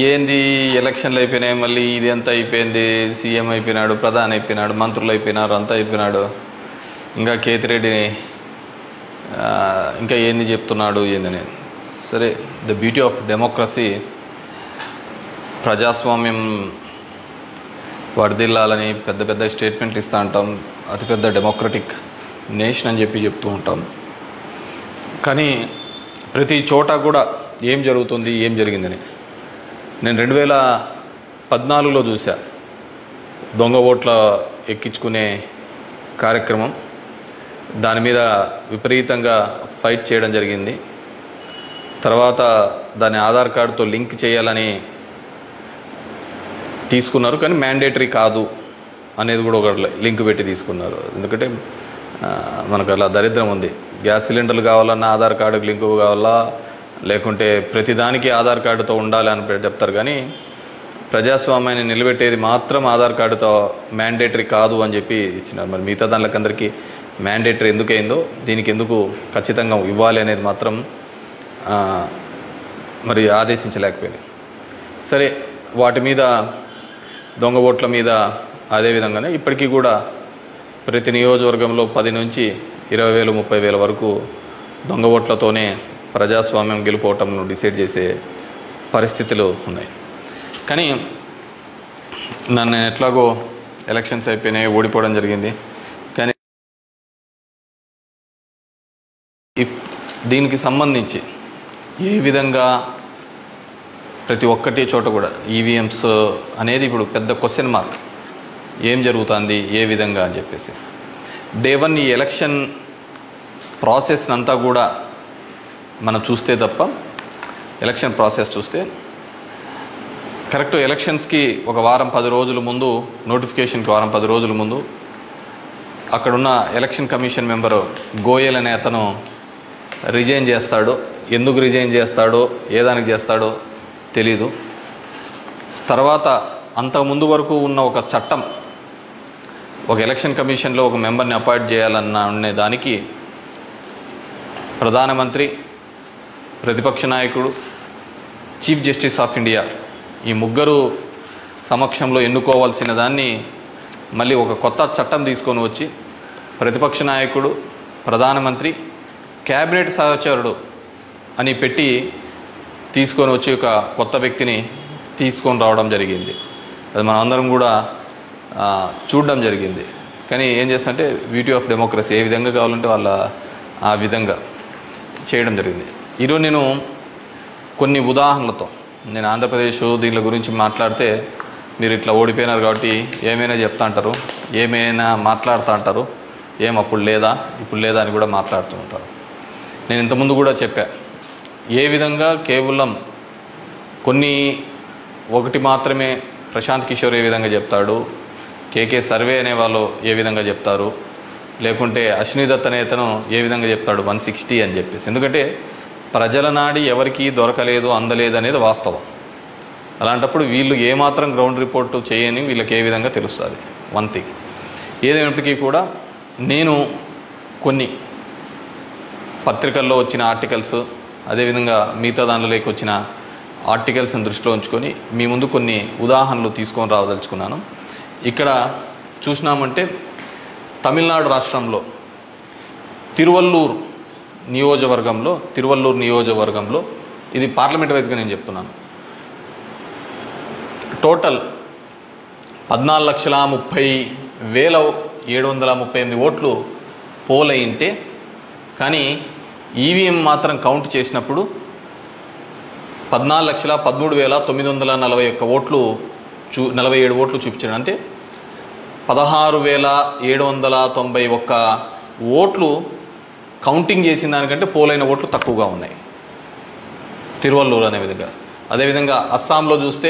ఏంది ఎలక్షన్లు అయిపోయినాయి, మళ్ళీ ఇది అంతా అయిపోయింది, సీఎం అయిపోయినాడు, ప్రధాని అయిపోయినాడు, మంత్రులు అయిపోయినారు, అంతా అయిపోయినాడు, ఇంకా కేతిరెడ్డిని ఇంకా ఏంది చెప్తున్నాడు ఏందని. సరే, ద బ్యూటీ ఆఫ్ డెమోక్రసీ, ప్రజాస్వామ్యం వర్ధిల్లాలని పెద్ద పెద్ద స్టేట్మెంట్లు ఇస్తూ ఉంటాం, అతిపెద్ద డెమోక్రటిక్ నేషన్ అని చెప్తూ ఉంటాం. కానీ ప్రతి చోట కూడా ఏం జరుగుతుంది, ఏం జరిగిందని నేను 2014లో చూసా. దొంగ ఓట్ల ఎక్కించుకునే కార్యక్రమం, దాని మీద విపరీతంగా ఫైట్ చేయడం జరిగింది. తర్వాత దాన్ని ఆధార్ కార్డుతో లింక్ చేయాలని తీసుకున్నారు, కానీ మ్యాండేటరీ కాదు అనేది కూడా ఒక లింక్ పెట్టి తీసుకున్నారు. ఎందుకంటే మనకు అలా దరిద్రం ఉంది. గ్యాస్ సిలిండర్లు కావాలన్నా ఆధార్ కార్డుకి లింకు కావాలా, లేకుంటే ప్రతిదానికి ఆధార్ కార్డుతో ఉండాలి అని చెప్తారు. కానీ ప్రజాస్వామ్యాన్ని నిలబెట్టేది మాత్రం ఆధార్ కార్డుతో మ్యాండేటరీ కాదు అని చెప్పి ఇచ్చినారు. మరి మిగతా దానిలోకి అందరికీ మ్యాండేటరీ ఎందుకు అయిందో, దీనికి ఎందుకు ఖచ్చితంగా ఇవ్వాలి అనేది మాత్రం మరి ఆదేశించలేకపోయినాయి. సరే, వాటి మీద దొంగ ఓట్ల మీద అదేవిధంగానే ఇప్పటికీ కూడా ప్రతి నియోజకవర్గంలో 10 నుంచి 20,000 30,000 వరకు దొంగ ఓట్లతోనే ప్రజాస్వామ్యం గెలుపోవటంను డిసైడ్ చేసే పరిస్థితులు ఉన్నాయి. కానీ నన్ను ఎట్లాగో ఎలక్షన్స్ అయిపోయినాయి, ఓడిపోవడం జరిగింది. కానీ దీనికి సంబంధించి ఏ విధంగా ప్రతి ఒక్కటి చోట కూడా ఈవీఎంస్ అనేది ఇప్పుడు పెద్ద క్వశ్చన్ మార్క్. ఏం జరుగుతుంది, ఏ విధంగా అని చెప్పేసి డే 1 ఈ ఎలక్షన్ ప్రాసెస్ అంతా కూడా మనం చూస్తే తప్ప, ఎలక్షన్ ప్రాసెస్ చూస్తే కరెక్ట్ ఎలక్షన్స్కి ఒక వారం 10 రోజుల ముందు, నోటిఫికేషన్కి వారం 10 రోజుల ముందు అక్కడున్న ఎలక్షన్ కమిషన్ మెంబరు గోయల్ అనే అతను రిజైన్ చేస్తాడు. ఎందుకు రిజైన్ చేస్తాడో, ఏ దానికి చేస్తాడో తెలీదు. తర్వాత అంతకుముందు వరకు ఉన్న ఒక చట్టం, ఒక ఎలక్షన్ కమిషన్లో ఒక మెంబర్ని అపాయింట్ చేయాలన్న అనే దానికి ప్రధానమంత్రి, ప్రతిపక్ష నాయకుడు, చీఫ్ జస్టిస్ ఆఫ్ ఇండియా ఈ ముగ్గురు సమక్షంలో ఎన్నుకోవాల్సిన దాన్ని మళ్ళీ ఒక కొత్త చట్టం తీసుకొని వచ్చి ప్రతిపక్ష నాయకుడు, ప్రధానమంత్రి, క్యాబినెట్ సహచరుడు అని పెట్టి తీసుకొని వచ్చి ఒక కొత్త వ్యక్తిని తీసుకొని రావడం జరిగింది. అది మనం అందరం కూడా చూడడం జరిగింది. కానీ ఏం చేస్తారంటే బ్యూటీ ఆఫ్ డెమోక్రసీ, ఏ విధంగా కావాలంటే వాళ్ళ ఆ విధంగా చేయడం జరిగింది. ఈరోజు నేను కొన్ని ఉదాహరణలతో, నేను ఆంధ్రప్రదేశ్ దీని గురించి మాట్లాడితే మీరు ఇట్లా ఓడిపోయినారు కాబట్టి ఏమైనా చెప్తా అంటారు, ఏమైనా మాట్లాడుతూ అంటారు, ఏం అప్పుడు లేదా ఇప్పుడు లేదా అని కూడా మాట్లాడుతూ ఉంటారు. నేను ఇంతకుముందు కూడా చెప్పా, ఏ విధంగా కేవలం ఒకటి మాత్రమే ప్రశాంత్ కిషోర్ ఏ విధంగా చెప్తాడు, కేకే సర్వే అనే వాళ్ళు ఏ విధంగా చెప్తారు, లేకుంటే అశ్విని దత్ అనే అతను ఏ విధంగా చెప్తాడు 160 అని చెప్పేసి. ఎందుకంటే ప్రజల నాడి ఎవరికి దొరకలేదు, అందలేదు అనేది వాస్తవం. అలాంటప్పుడు వీళ్ళు ఏమాత్రం గ్రౌండ్ రిపోర్టు చేయని వీళ్ళకి ఏ విధంగా తెలుస్తుంది. వన్ థింగ్ ఏదైనప్పటికీ కూడా నేను కొన్ని పత్రికల్లో వచ్చిన ఆర్టికల్స్, అదేవిధంగా మిగతా దానిలోకి వచ్చిన ఆర్టికల్స్ని దృష్టిలో ఉంచుకొని మీ ముందు కొన్ని ఉదాహరణలు తీసుకొని రావదలుచుకున్నాను. ఇక్కడ చూసినామంటే తమిళనాడు రాష్ట్రంలో తిరువల్లూరు నియోజకవర్గంలో ఇది పార్లమెంట్ వైజ్గా నేను చెప్తున్నాను, టోటల్ 14,30,738 ఓట్లు పోల్ అయింటే, కానీ ఈవీఎం మాత్రం కౌంట్ చేసినప్పుడు 14,13,941 ఓట్లు 47 ఓట్లు చూపించాడు. అంటే 16,791 ఓట్లు కౌంటింగ్ చేసిన దానికంటే పోలైన ఓట్లు తక్కువగా ఉన్నాయి తిరువల్లూరు అనే విధంగా. అదేవిధంగా అస్సాంలో చూస్తే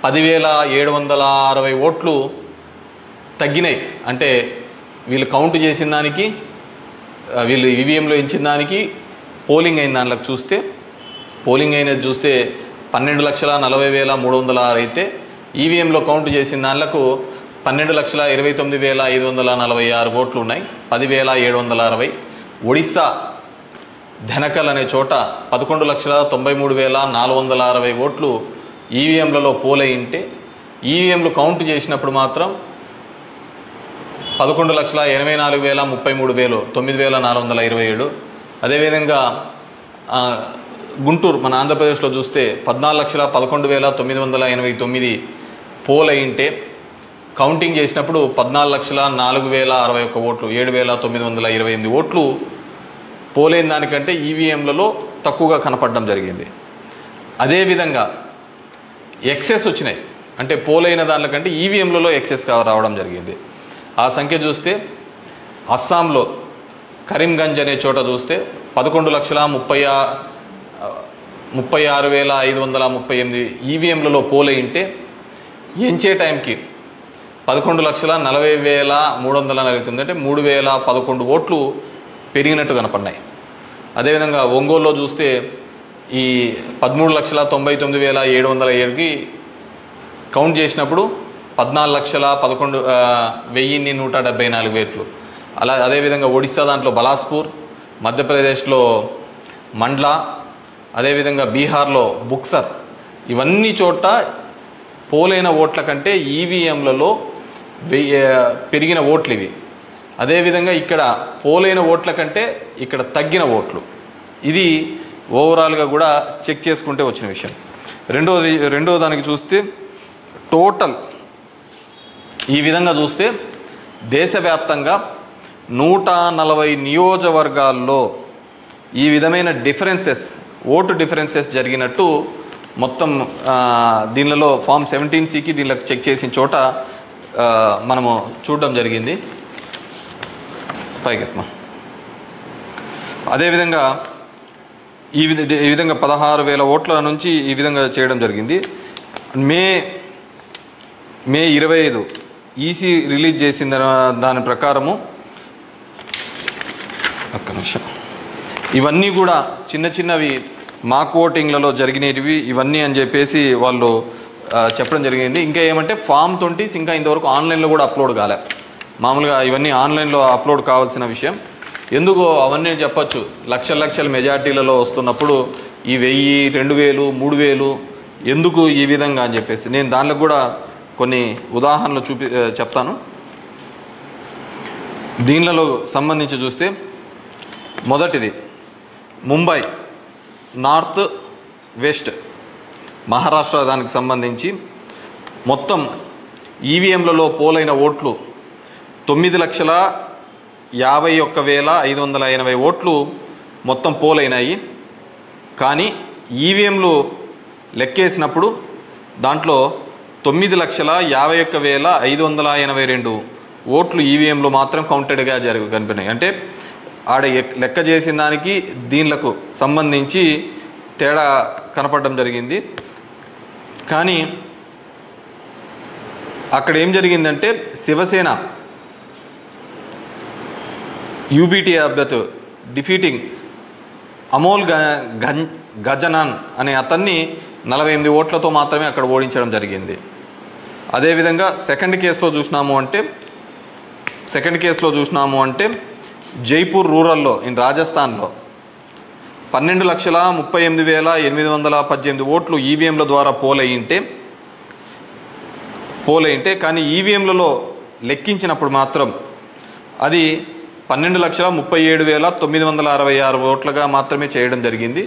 10,760 ఓట్లు తగ్గినాయి. అంటే వీళ్ళు కౌంట్ చేసిన దానికి, వీళ్ళు ఈవీఎంలో ఇచ్చిన దానికి పోలింగ్ అయిన దానిలోకి చూస్తే, పోలింగ్ అయినది చూస్తే 12,40,306 అయితే ఈవీఎంలో కౌంట్ చేసిన దానిలకు 12,29,546 ఓట్లు ఉన్నాయి, 10,760. ఒడిస్సా ధనకల్ అనే చోట 11,93,460 ఓట్లు ఈవీఎంలలో పోలయింటే ఈవీఎంలు కౌంట్ చేసినప్పుడు మాత్రం 11,84,33,000 9,427. అదేవిధంగా గుంటూరు మన ఆంధ్రప్రదేశ్లో చూస్తే 14,11,989 పోలయింటే కౌంటింగ్ చేసినప్పుడు 14,04,061 ఓట్లు 7,928 ఓట్లు పోలైన దానికంటే ఈవీఎంలలో తక్కువగా కనపడడం జరిగింది. అదేవిధంగా ఎక్సెస్ వచ్చినాయి, అంటే పోలైన దానికంటే ఈవీఎంలలో ఎక్సెస్ రావడం జరిగింది. ఆ సంఖ్య చూస్తే అస్సాంలో కరీంగంజ్ అనే చోట చూస్తే 11,36,538 ఈవీఎంలలో పోలయింటే ఎంచే టైంకి 11,40,349 అంటే 3,011 ఓట్లు పెరిగినట్టు కనపడినాయి. అదేవిధంగా ఒంగోలులో చూస్తే ఈ 13,99,707కి కౌంట్ చేసినప్పుడు 14,11,174 ఓట్లు. అదేవిధంగా ఒడిశా దాంట్లో బలాస్పూర్, మధ్యప్రదేశ్లో మండ్లా, అదేవిధంగా బీహార్లో బుక్సర్, ఇవన్నీ చోట పోలైన ఓట్ల కంటే ఈవీఎంలలో పెరిగిన ఓట్లు ఇవి. అదేవిధంగా ఇక్కడ పోలైన ఓట్ల కంటే ఇక్కడ తగ్గిన ఓట్లు. ఇది ఓవరాల్గా కూడా చెక్ చేసుకుంటే వచ్చిన విషయం. రెండో దానికి చూస్తే టోటల్ ఈ విధంగా చూస్తే దేశవ్యాప్తంగా 140 నియోజకవర్గాల్లో ఈ విధమైన ఓటు డిఫరెన్సెస్ జరిగినట్టు మొత్తం దీనిలో ఫామ్ 17C దీనిలో చెక్ చేసిన చోట మనము చూడడం జరిగింది. పైకెత్మా. అదేవిధంగా ఈ విధంగా 16,000 ఓట్ల నుంచి ఈ విధంగా చేయడం జరిగింది. మే 25 ఈసీ రిలీజ్ చేసిన దాని ప్రకారము ఒక్క నిమిషం, ఇవన్నీ కూడా చిన్నవి మాక్ ఓటింగ్లలో జరిగినవి ఇవన్నీ అని చెప్పేసి వాళ్ళు చెప్పడం జరిగింది. ఇంకా ఏమంటే ఫామ్ 20 ఇంకా ఇంతవరకు ఆన్లైన్లో కూడా అప్లోడ్ కాలే. మామూలుగా ఇవన్నీ ఆన్లైన్లో అప్లోడ్ కావాల్సిన విషయం. ఎందుకో అవన్నీ చెప్పచ్చు, లక్షల మెజార్టీలలో వస్తున్నప్పుడు ఈ 1000, 2000, 3000 ఎందుకు ఈ విధంగా అని చెప్పేసి నేను దానిలో కూడా కొన్ని ఉదాహరణలు చెప్తాను. దీనిలో సంబంధించి చూస్తే మొదటిది ముంబై నార్త్ వెస్ట్ మహారాష్ట్ర దానికి సంబంధించి మొత్తం ఈవీఎంలలో పోలైన ఓట్లు 9,51,580 ఓట్లు మొత్తం పోలైనాయి. కానీ ఈవీఎంలు లెక్కేసినప్పుడు దాంట్లో 9,51,582 ఓట్లు ఈవీఎంలు మాత్రం కౌంటెడ్గా కనిపినాయి. అంటే ఆడ లెక్క చేసిన దానికి దీనిలకు సంబంధించి తేడా కనపడడం జరిగింది. కానీ అక్కడ ఏం జరిగిందంటే శివసేన యూబీటీ అభ్యర్థి డిఫీటింగ్ అమోల్ గజనాన్ అనే అతన్ని 48 ఓట్లతో మాత్రమే అక్కడ ఓడించడం జరిగింది. అదేవిధంగా సెకండ్ కేసులో చూసినాము అంటే జైపూర్ రూరల్లో రాజస్థాన్లో 12,38,818 ఓట్లు ఈవీఎంల ద్వారా పోలయింటే కానీ ఈవీఎంలలో లెక్కించినప్పుడు మాత్రం అది 12,37,966 ఓట్లుగా మాత్రమే చేయడం జరిగింది.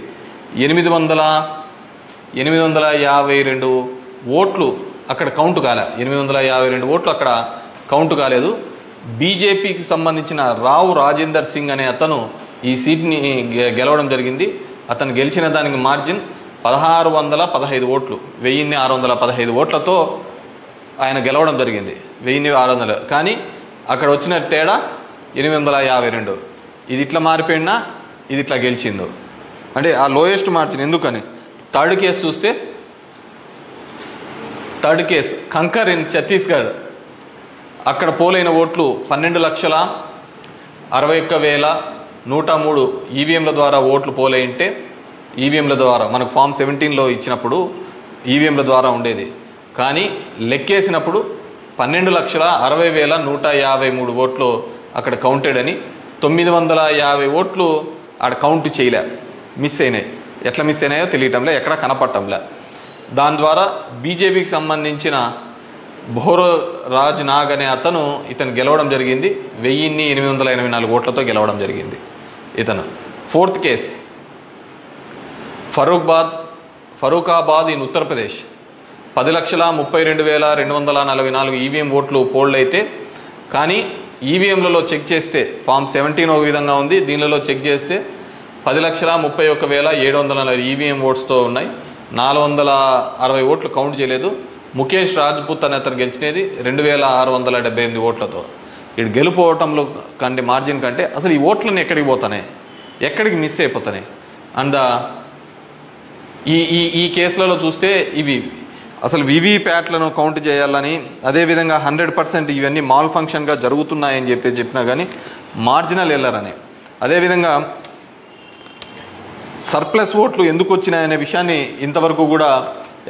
852 ఓట్లు అక్కడ కౌంట్ కాలే. 852 ఓట్లు అక్కడ కౌంట్ కాలేదు. బీజేపీకి సంబంధించిన రావు రాజేందర్ సింగ్ అనే అతను ఈ సీట్ని గెలవడం జరిగింది. అతను గెలిచిన దానికి మార్జిన్ 1,615 ఓట్లు, 1,615 ఓట్లతో ఆయన గెలవడం జరిగింది. 1,600. కానీ అక్కడ వచ్చిన తేడా 852. ఇది ఇట్లా మారిపోయినా ఇది ఇట్లా గెలిచిందో అంటే ఆ లోయెస్ట్ మార్జిన్. ఎందుకని థర్డ్ కేసు చూస్తే కంకర్ ఇన్ ఛత్తీస్గఢ్ అక్కడ పోలైన ఓట్లు 12,61,103 ఈవీఎంల ద్వారా ఓట్లు పోలైంటే ఈవీఎంల ద్వారా మనకు ఫామ్ 17లో ఇచ్చినప్పుడు ఈవీఎంల ద్వారా ఉండేది. కానీ లెక్కేసినప్పుడు 12,60,153 ఓట్లు అక్కడ కౌంటెడ్ అని 950 ఓట్లు ఆడ కౌంట్ చేయలే, మిస్ అయినాయి. ఎట్లా మిస్ అయినాయో తెలియటంలే, ఎక్కడ కనపడటంలే. దాని ద్వారా బీజేపీకి సంబంధించిన భోరో రాజ్ నాగ్ అనే ఇతను గెలవడం జరిగింది. 1884 ఓట్లతో గెలవడం జరిగింది ఇతను. Fourth case Farrukhabad in Uttar Pradesh. 10,32,244 EVM ఓట్లు పోల్డ్ అయితే, కానీ ఈవీఎంలలో చెక్ చేస్తే ఫామ్ 17 ఒక విధంగా ఉంది, దీనిలో చెక్ చేస్తే 10,31,740 ఈవీఎం ఓట్స్తో ఉన్నాయి. 460 ఓట్లు కౌంట్ చేయలేదు. ముఖేష్ రాజ్పుత్ అనే అతను గెలిచినది 2,678 ఓట్లతో. ఇటు గెలుపోవటంలో కంటే మార్జిన్ కంటే అసలు ఈ ఓట్లను ఎక్కడికి పోతున్నాయి, ఎక్కడికి మిస్ అయిపోతున్నాయి. అండ్ ఈ కేసులలో చూస్తే ఇవి అసలు వివిప్యాట్లను కౌంట్ చేయాలని, అదేవిధంగా 100% ఇవన్నీ మాల్ ఫంక్షన్గా జరుగుతున్నాయని చెప్పినా కానీ మార్జినల్ ఎర్రర్ అని, అదేవిధంగా సర్ప్లస్ ఓట్లు ఎందుకు వచ్చినాయనే విషయాన్ని ఇంతవరకు కూడా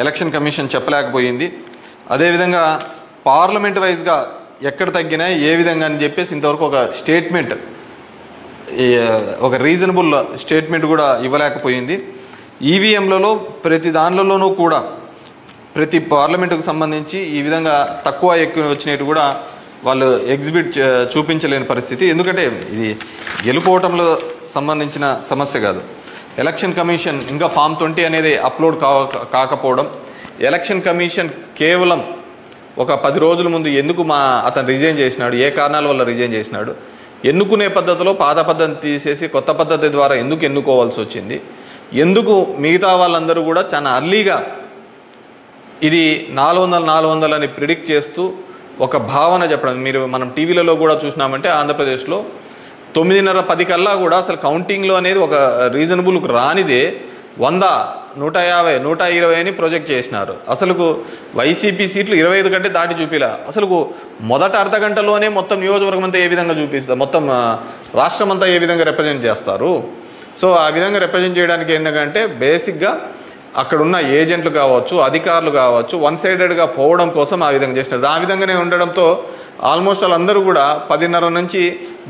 ఎలక్షన్ కమిషన్ చెప్పలేకపోయింది. అదేవిధంగా పార్లమెంట్ వైజ్గా ఎక్కడ తగ్గినాయి ఏ విధంగా అని చెప్పేసి ఇంతవరకు ఒక స్టేట్మెంట్, ఒక రీజనబుల్ స్టేట్మెంట్ కూడా ఇవ్వలేకపోయింది. ఈవీఎంలలో ప్రతి దానిలోనూ కూడా ప్రతి పార్లమెంటుకు సంబంధించి ఈ విధంగా తక్కువ ఎక్కువ వచ్చినట్టు కూడా వాళ్ళు చూపించలేని పరిస్థితి. ఎందుకంటే ఇది గెలుపోవటంలో సంబంధించిన సమస్య కాదు. ఎలక్షన్ కమిషన్ ఇంకా ఫామ్ 20 అనేది అప్లోడ్ కాకపోవడం, ఎలక్షన్ కమిషన్ కేవలం ఒక 10 రోజుల ముందు ఎందుకు అతను రిజైన్ చేసినాడు, ఏ కారణాల వల్ల రిజైన్ చేసినాడు, ఎన్నుకునే పద్ధతిలో పాత పద్ధతిని తీసేసి కొత్త పద్ధతి ద్వారా ఎందుకు ఎన్నుకోవాల్సి వచ్చింది, ఎందుకు మిగతా వాళ్ళందరూ కూడా చాలా అర్లీగా ఇది 400 అని ప్రిడిక్ట్ చేస్తూ ఒక భావన చెప్పడం. మనం టీవీలలో కూడా చూసినామంటే ఆంధ్రప్రదేశ్లో 9:30, 10 కల్లా కూడా అసలు కౌంటింగ్లో అనేది ఒక రీజనబుల్కు రానిదే 100, 150, 120 అని ప్రొజెక్ట్ చేసినారు. అసలుకు వైసీపీ సీట్లు 25 కంటే దాటి చూపిలా. అసలుకు మొదట అర్ధ గంటలోనే మొత్తం నియోజకవర్గం అంతా ఏ విధంగా చూపిస్తారు, మొత్తం రాష్ట్రం అంతా ఏ విధంగా రిప్రజెంట్ చేస్తారు. సో ఆ విధంగా రిప్రజెంట్ చేయడానికి ఏంటంటే బేసిక్గా అక్కడున్న ఏజెంట్లు కావచ్చు, అధికారులు కావచ్చు, వన్ సైడెడ్గా పోవడం కోసం ఆ విధంగా చేసినారు. ఆ విధంగానే ఉండడంతో ఆల్మోస్ట్ వాళ్ళందరూ కూడా 10:30 నుంచి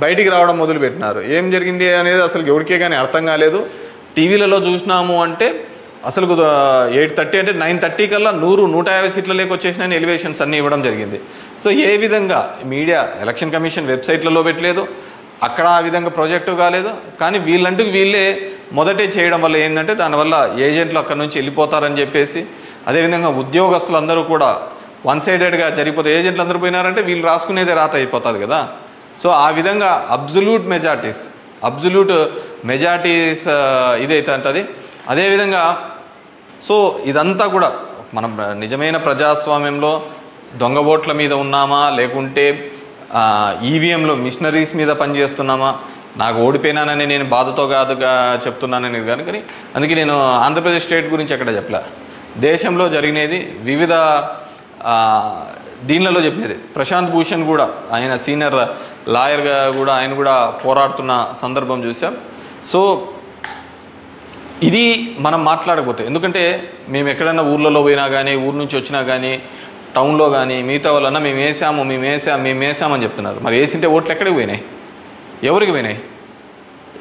బయటికి రావడం మొదలుపెట్టినారు. ఏం జరిగింది అనేది అసలు ఎవరికే కానీ అర్థం కాలేదు. టీవీలలో చూసినాము అంటే అసలు 8:30 అంటే 9:30 కల్లా 100, 150 సీట్ల లేకొచ్చేసిన ఎలివేషన్స్ అన్నీ ఇవ్వడం జరిగింది. సో ఏ విధంగా మీడియా ఎలక్షన్ కమిషన్ వెబ్సైట్లలో పెట్టలేదు, అక్కడ ఆ విధంగా ప్రాజెక్టు కాలేదు. కానీ వీళ్ళంటూ వీళ్ళే మొదటే చేయడం వల్ల ఏంటంటే దానివల్ల ఏజెంట్లు అక్కడ నుంచి వెళ్ళిపోతారని చెప్పేసి, అదేవిధంగా ఉద్యోగస్తులు అందరూ కూడా వన్ సైడెడ్గా జరిగిపోతే ఏజెంట్లు అందరూ పోయినారంటే వీళ్ళు రాసుకునేదే రాత అయిపోతుంది కదా. సో ఆ విధంగా అబ్జల్యూట్ మెజారిటీస్ ఇదైతే అంటది. అదేవిధంగా సో ఇదంతా కూడా మనం నిజమైన ప్రజాస్వామ్యంలో దొంగ ఓట్ల మీద ఉన్నామా, లేకుంటే ఈవీఎంలో మిషనరీస్ మీద పనిచేస్తున్నామా, నాకు ఓడిపోయినానని నేను బాధతో కాదుగా చెప్తున్నానని కానీ అందుకే నేను ఆంధ్రప్రదేశ్ స్టేట్ గురించి ఎక్కడ చెప్పలే. దేశంలో జరిగినది వివిధ దీనిలలో చెప్పినది. ప్రశాంత్ భూషణ్ కూడా ఆయన సీనియర్ లాయర్గా కూడా ఆయన కూడా పోరాడుతున్న సందర్భం చూసాం. సో ఇది మనం మాట్లాడకపోతే, ఎందుకంటే మేము ఎక్కడైనా ఊర్లలో పోయినా కానీ, ఊరు నుంచి వచ్చినా కానీ, టౌన్లో కానీ మిగతా వాళ్ళన్నా మేము వేసామని చెప్తున్నారు. మరి వేసింటే ఓట్లు ఎక్కడికి పోయినాయి, ఎవరికి పోయినాయి?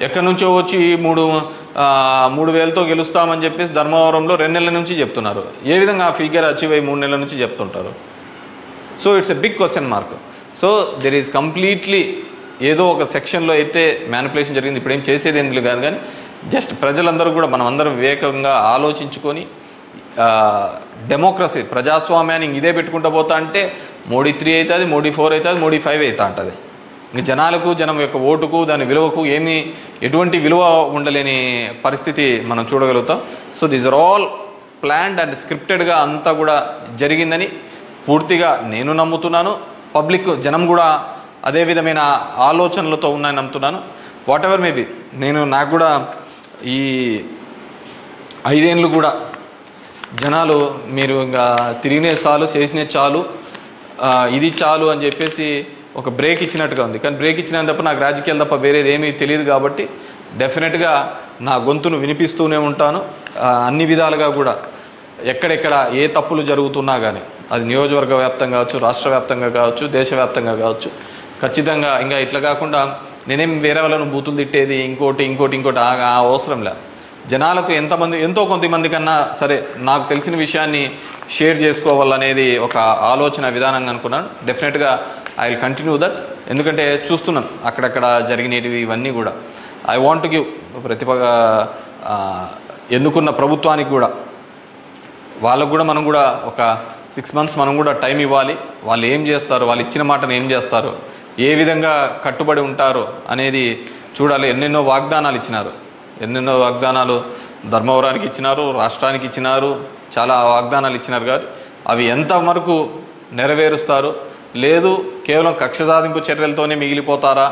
ఎక్కడి నుంచో వచ్చి 3,000తో గెలుస్తామని చెప్పేసి ధర్మవరంలో 2 నెలల నుంచి చెప్తున్నారు. ఏ విధంగా ఆ ఫిగర్ అచీవ్ అయ్యి 3 నెలల నుంచి చెప్తుంటారు? So it's a big question mark. So there is completely ఏదో ఒక సెక్షన్లో అయితే మ్యానిపులేషన్ జరిగింది. ఇప్పుడు ఏం చేసేది ఎందుకు కాదు, కానీ జస్ట్ ప్రజలందరూ కూడా మనం అందరం వివేకంగా ఆలోచించుకొని డెమోక్రసీ ప్రజాస్వామ్యాన్ని ఇదే పెట్టుకుంటూ పోతా అంటే మోడీ 3 అవుతుంది, మోడీ 4 అవుతుంది, మోడీ 5 అవుతా ఉంటుంది. ఇంక జనం యొక్క ఓటుకు దాని విలువకు ఎటువంటి విలువ ఉండలేని పరిస్థితి మనం చూడగలుగుతాం. So these are all planned and స్క్రిప్టెడ్గా అంతా కూడా జరిగిందని పూర్తిగా నేను నమ్ముతున్నాను. పబ్లిక్ జనం కూడా అదే విధమైన ఆలోచనలతో ఉన్నాయని నమ్ముతున్నాను. వాట్ ఎవర్ మేబీ నాకు కూడా ఈ 5 ఏళ్ళు కూడా జనాలు మీరు ఇంకా తిరిగినే చాలు, చేసినే చాలు, ఇది చాలు అని చెప్పేసి ఒక బ్రేక్ ఇచ్చినట్టుగా ఉంది. కానీ బ్రేక్ ఇచ్చినంత తప్ప నాకు రాజకీయాలు తప్ప వేరేది ఏమీ తెలియదు కాబట్టి డెఫినెట్గా నా గొంతును వినిపిస్తూనే ఉంటాను. అన్ని విధాలుగా కూడా ఎక్కడెక్కడ ఏ తప్పులు జరుగుతున్నా కానీ, అది నియోజకవర్గ వ్యాప్తంగా కావచ్చు, రాష్ట్ర వ్యాప్తంగా కావచ్చు, దేశవ్యాప్తంగా కావచ్చు, ఖచ్చితంగా ఇంకా ఇట్లా కాకుండా నేనేం వేరే వాళ్ళను బూతులు తిట్టేది ఇంకోటి ఆ అవసరం లే. జనాలకు ఎంతో కొంతమంది కన్నా సరే నాకు తెలిసిన విషయాన్ని షేర్ చేసుకోవాలనేది ఒక ఆలోచన విధానంగా అనుకున్నాను. డెఫినెట్గా ఐ విల్ కంటిన్యూ దట్. ఎందుకంటే చూస్తున్నాం అక్కడక్కడ జరిగినవి ఇవన్నీ కూడా. ఐ వాంట్ టు గివ్ ఎన్నుకున్న ప్రభుత్వానికి కూడా వాళ్ళకు కూడా మనం కూడా ఒక 6 months మనం కూడా టైం ఇవ్వాలి. వాళ్ళు ఏం చేస్తారు, వాళ్ళు ఇచ్చిన మాటను ఏం చేస్తారు, ఏ విధంగా కట్టుబడి ఉంటారు అనేది చూడాలి. ఎన్నెన్నో వాగ్దానాలు ధర్మవరానికి ఇచ్చినారు, రాష్ట్రానికి ఇచ్చినారు, చాలా వాగ్దానాలు ఇచ్చినారు. కాదు అవి ఎంతవరకు నెరవేరుస్తారు, లేదు కేవలం కక్ష సాధింపు చర్యలతోనే మిగిలిపోతారా,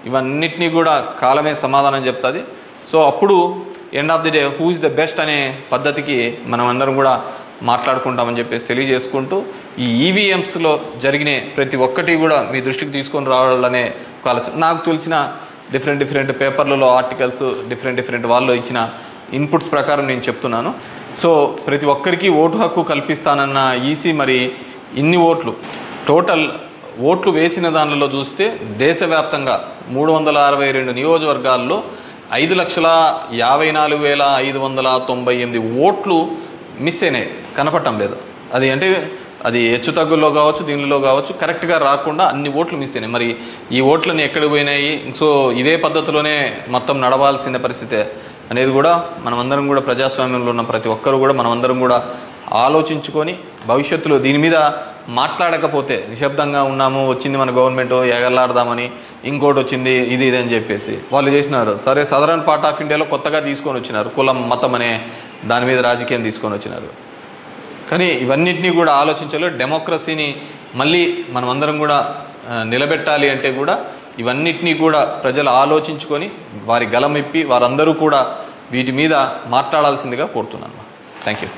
ఇవన్నిటినీ కూడా కాలమే సమాధానం చెప్తుంది. సో అప్పుడు end of the day who is the best అనే పద్ధతికి మనం అందరం కూడా మాట్లాడుకుంటామని చెప్పేసి తెలియజేసుకుంటూ, ఈ ఈవీఎంస్లో జరిగిన ప్రతి ఒక్కటి కూడా మీ దృష్టికి తీసుకొని రావాలనే ఒక ఆలోచన. నాకు తెలిసిన డిఫరెంట్ పేపర్లలో ఆర్టికల్స్ డిఫరెంట్ వాళ్ళు ఇచ్చిన ఇన్పుట్స్ ప్రకారం నేను చెప్తున్నాను. సో ప్రతి ఒక్కరికి ఓటు హక్కు కల్పిస్తానన్న ఈసీ మరి ఇన్ని టోటల్ ఓట్లు వేసిన దానిలో చూస్తే దేశవ్యాప్తంగా 362 నియోజకవర్గాల్లో 5,54,598 ఓట్లు మిస్ అయినాయి, కనపడటం లేదు. అది అంటే అది హెచ్చుతగ్గుల్లో కావచ్చు, దీనిలో కావచ్చు, కరెక్ట్గా రాకుండా అన్ని ఓట్లు మిస్ అయినాయి. మరి ఈ ఓట్లని ఎక్కడికి పోయినాయి? సో ఇదే పద్ధతిలోనే మొత్తం నడవాల్సిన పరిస్థితే అనేది కూడా మనమందరం కూడా ప్రజాస్వామ్యంలో ఉన్న ప్రతి ఒక్కరు కూడా మనమందరం కూడా ఆలోచించుకొని భవిష్యత్తులో దీని మీద మాట్లాడకపోతే నిశ్శబ్దంగా ఉన్నాము, వచ్చింది మన గవర్నమెంట్ ఎగలాడదామని, ఇంకోటి వచ్చింది ఇది అని చెప్పేసి వాళ్ళు చేసినారు. సరే సదరన్ పార్ట్ ఆఫ్ ఇండియాలో కొత్తగా తీసుకొని వచ్చినారు, కులం మతం అనే దాని మీద రాజకీయం తీసుకొని వచ్చినారు. కానీ ఇవన్నిటినీ కూడా ఆలోచించాలి. డెమోక్రసీని మళ్ళీ మనం అందరం కూడా నిలబెట్టాలి అంటే కూడా ఇవన్నిటినీ కూడా ప్రజలు ఆలోచించుకొని వారి గలం ఇప్పి వారందరూ కూడా వీటి మీద మాట్లాడాల్సిందిగా కోరుతున్నాను. Thank you.